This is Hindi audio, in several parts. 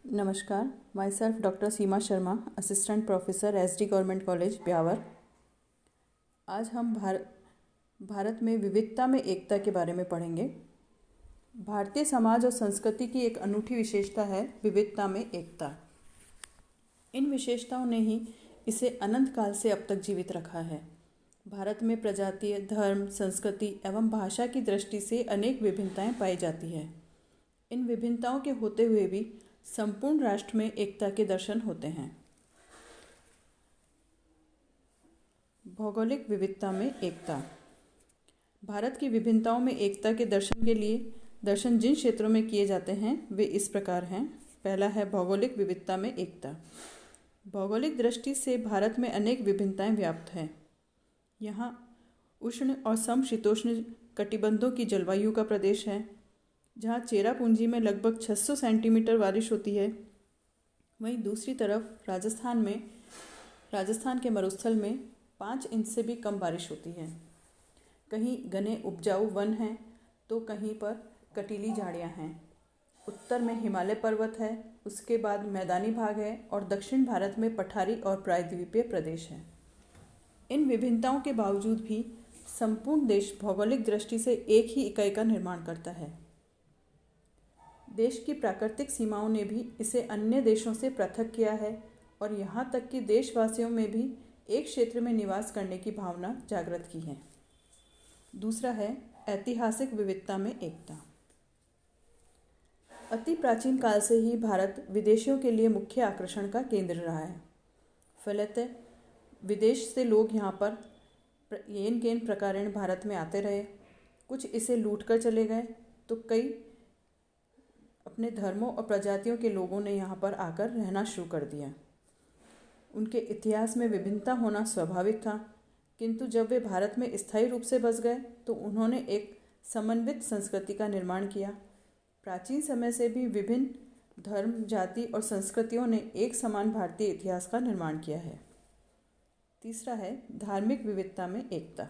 नमस्कार, my self doctor Seema Sharma, assistant professor SD government college Beawar. आज हम भारत में विविधता में एकता के बारे में पढ़ेंगे। भारतीय समाज और संस्कृति की एक अनूठी विशेषता है विविधता में एकता। इन विशेषताओं ने ही इसे अनंत काल से अब तक जीवित रखा है। भारत में प्रजातीय, धर्म, संस्कृति एवं भाषा की दृष्टि से अनेक विभिन्नताएं पाई जाती है। इन विभिन्नताओं के होते हुए भी संपूर्ण राष्ट्र में एकता के दर्शन होते हैं। भौगोलिक विविधता में एकता। भारत की विभिन्नताओं में एकता के दर्शन के लिए दर्शन जिन क्षेत्रों में किए जाते हैं वे इस प्रकार हैं। पहला है भौगोलिक विविधता में एकता। भौगोलिक दृष्टि से भारत में अनेक विभिन्नताएं व्याप्त हैं। यहाँ उष्ण और समशीतोष्ण कटिबंधों की जलवायु का प्रदेश है, जहाँ चेरापूंजी में लगभग 600 सेंटीमीटर बारिश होती है। वहीं दूसरी तरफ राजस्थान के मरुस्थल में 5 इंच से भी कम बारिश होती है। कहीं घने उपजाऊ वन हैं तो कहीं पर कटीली झाड़ियाँ हैं। उत्तर में हिमालय पर्वत है, उसके बाद मैदानी भाग है और दक्षिण भारत में पठारी और प्रायद्वीपीय प्रदेश है। इन विभिन्नताओं के बावजूद भी संपूर्ण देश भौगोलिक दृष्टि से एक ही इकाई का निर्माण करता है। देश की प्राकृतिक सीमाओं ने भी इसे अन्य देशों से पृथक किया है और यहाँ तक कि देशवासियों में भी एक क्षेत्र में निवास करने की भावना जागृत की है। दूसरा है ऐतिहासिक विविधता में एकता। अति प्राचीन काल से ही भारत विदेशियों के लिए मुख्य आकर्षण का केंद्र रहा है। फलतः विदेश से लोग यहाँ पर येन केन प्रकारेण भारत में आते रहे। कुछ इसे लूट कर चले गए तो कई अपने धर्मों और प्रजातियों के लोगों ने यहाँ पर आकर रहना शुरू कर दिया। उनके इतिहास में विभिन्नता होना स्वाभाविक था, किंतु जब वे भारत में स्थायी रूप से बस गए तो उन्होंने एक समन्वित संस्कृति का निर्माण किया। प्राचीन समय से भी विभिन्न धर्म, जाति और संस्कृतियों ने एक समान भारतीय इतिहास का निर्माण किया है। तीसरा है धार्मिक विविधता में एकता।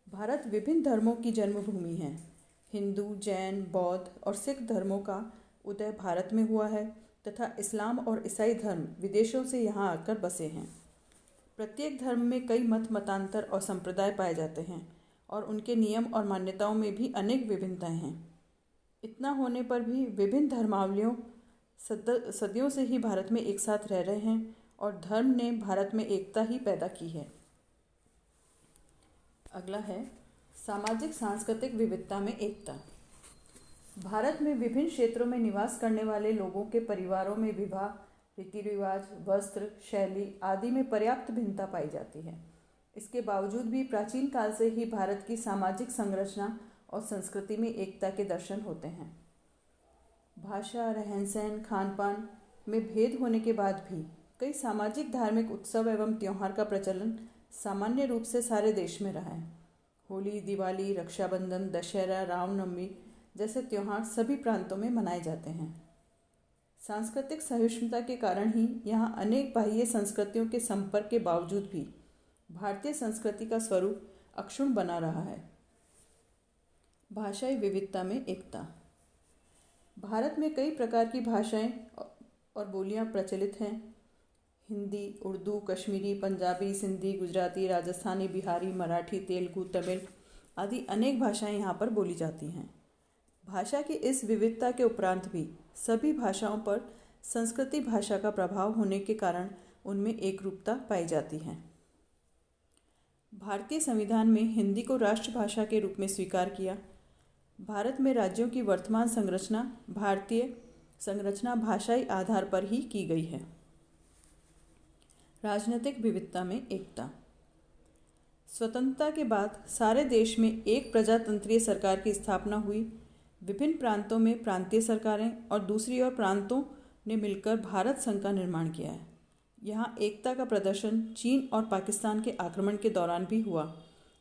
भारत विभिन्न धर्मों की जन्मभूमि है। हिंदू, जैन, बौद्ध और सिख धर्मों का उदय भारत में हुआ है तथा इस्लाम और ईसाई धर्म विदेशों से यहाँ आकर बसे हैं। प्रत्येक धर्म में कई मतांतर और संप्रदाय पाए जाते हैं और उनके नियम और मान्यताओं में भी अनेक विभिन्नताएं हैं। इतना होने पर भी विभिन्न धर्मावलंबियों सदियों से ही भारत में एक साथ रह रहे हैं और धर्म ने भारत में एकता ही पैदा की है। अगला है सामाजिक सांस्कृतिक विविधता में एकता। भारत में विभिन्न क्षेत्रों में निवास करने वाले लोगों के परिवारों में विवाह, रीति रिवाज, वस्त्र, शैली आदि में पर्याप्त भिन्नता पाई जाती है। इसके बावजूद भी प्राचीन काल से ही भारत की सामाजिक संरचना और संस्कृति में एकता के दर्शन होते हैं। भाषा, रहन सहन, खान पान में भेद होने के बाद भी कई सामाजिक धार्मिक उत्सव एवं त्योहार का प्रचलन सामान्य रूप से सारे देश में रहा है। होली, दिवाली, रक्षाबंधन, दशहरा, रामनवमी जैसे त्योहार सभी प्रांतों में मनाए जाते हैं। सांस्कृतिक सहिष्णुता के कारण ही यहाँ अनेक बाह्य संस्कृतियों के संपर्क के बावजूद भी भारतीय संस्कृति का स्वरूप अक्षुण्ण बना रहा है। भाषाई विविधता में एकता। भारत में कई प्रकार की भाषाएं और बोलियां प्रचलित हैं। हिंदी, उर्दू, कश्मीरी, पंजाबी, सिंधी, गुजराती, राजस्थानी, बिहारी, मराठी, तेलुगु, तमिल आदि अनेक भाषाएं यहाँ पर बोली जाती हैं। भाषा की इस विविधता के उपरांत भी सभी भाषाओं पर संस्कृति भाषा का प्रभाव होने के कारण उनमें एकरूपता पाई जाती है। भारतीय संविधान में हिंदी को राष्ट्रभाषा के रूप में स्वीकार किया। भारत में राज्यों की वर्तमान संरचना भारतीय संरचना भाषाई आधार पर ही की गई है। राजनीतिक विविधता में एकता। स्वतंत्रता के बाद सारे देश में एक प्रजातंत्रीय सरकार की स्थापना हुई। विभिन्न प्रांतों में प्रांतीय सरकारें और दूसरी ओर प्रांतों ने मिलकर भारत संघ का निर्माण किया है। यहाँ एकता का प्रदर्शन चीन और पाकिस्तान के आक्रमण के दौरान भी हुआ,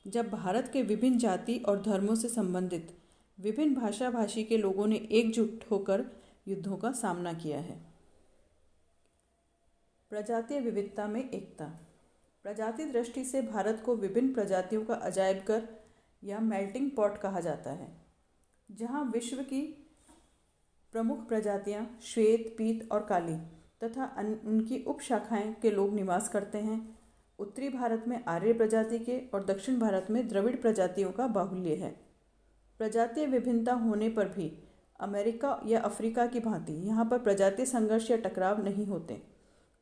जब भारत के विभिन्न जाति और धर्मों से संबंधित विभिन्न भाषा भाषी के लोगों ने एकजुट होकर युद्धों का सामना किया है। प्रजातीय विविधता में एकता। प्रजाति दृष्टि से भारत को विभिन्न प्रजातियों का अजायब घर या मेल्टिंग पॉट कहा जाता है, जहाँ विश्व की प्रमुख प्रजातियां श्वेत, पीत और काली तथा उनकी उपशाखाएं के लोग निवास करते हैं। उत्तरी भारत में आर्य प्रजाति के और दक्षिण भारत में द्रविड़ प्रजातियों का बाहुल्य है। प्रजातीय विभिन्नता होने पर भी अमेरिका या अफ्रीका की भांति यहाँ पर प्रजातीय संघर्ष या टकराव नहीं होते,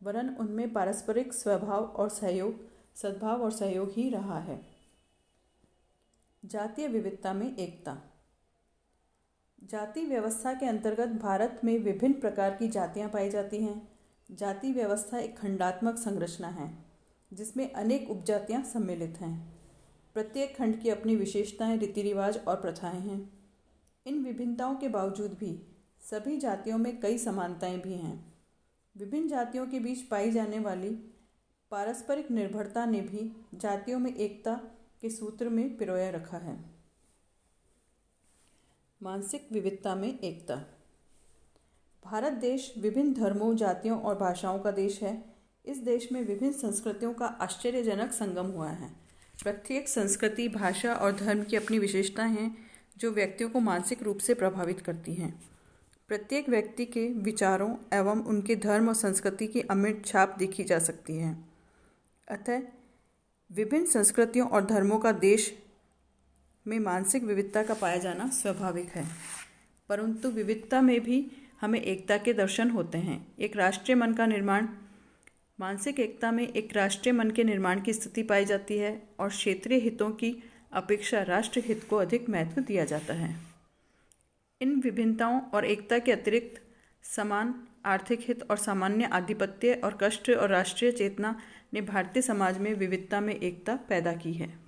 वरन उनमें पारस्परिक सद्भाव और सहयोग ही रहा है। जातीय विविधता में एकता। जाति व्यवस्था के अंतर्गत भारत में विभिन्न प्रकार की जातियां पाई जाती हैं। जाति व्यवस्था एक खंडात्मक संरचना है जिसमें अनेक उपजातियां सम्मिलित हैं। प्रत्येक खंड की अपनी विशेषताएं, रीति रिवाज और प्रथाएं हैं। इन विभिन्नताओं के बावजूद भी सभी जातियों में कई समानताएं भी हैं। विभिन्न जातियों के बीच पाई जाने वाली पारस्परिक निर्भरता ने भी जातियों में एकता के सूत्र में पिरोया रखा है। मानसिक विविधता में एकता। भारत देश विभिन्न धर्मों, जातियों और भाषाओं का देश है। इस देश में विभिन्न संस्कृतियों का आश्चर्यजनक संगम हुआ है। प्रत्येक संस्कृति, भाषा और धर्म की अपनी विशेषताएं हैं जो व्यक्तियों को मानसिक रूप से प्रभावित करती हैं। प्रत्येक व्यक्ति के विचारों एवं उनके धर्म और संस्कृति की अमिट छाप देखी जा सकती है। अतः विभिन्न संस्कृतियों और धर्मों का देश में मानसिक विविधता का पाया जाना स्वाभाविक है, परंतु विविधता में भी हमें एकता के दर्शन होते हैं। एक राष्ट्रीय मन का निर्माण मानसिक एकता में एक राष्ट्रीय मन के निर्माण की स्थिति पाई जाती है और क्षेत्रीय हितों की अपेक्षा राष्ट्र हित को अधिक महत्व दिया जाता है। इन विभिन्नताओं और एकता के अतिरिक्त समान आर्थिक हित और सामान्य आधिपत्य और कष्ट और राष्ट्रीय चेतना ने भारतीय समाज में विविधता में एकता पैदा की है।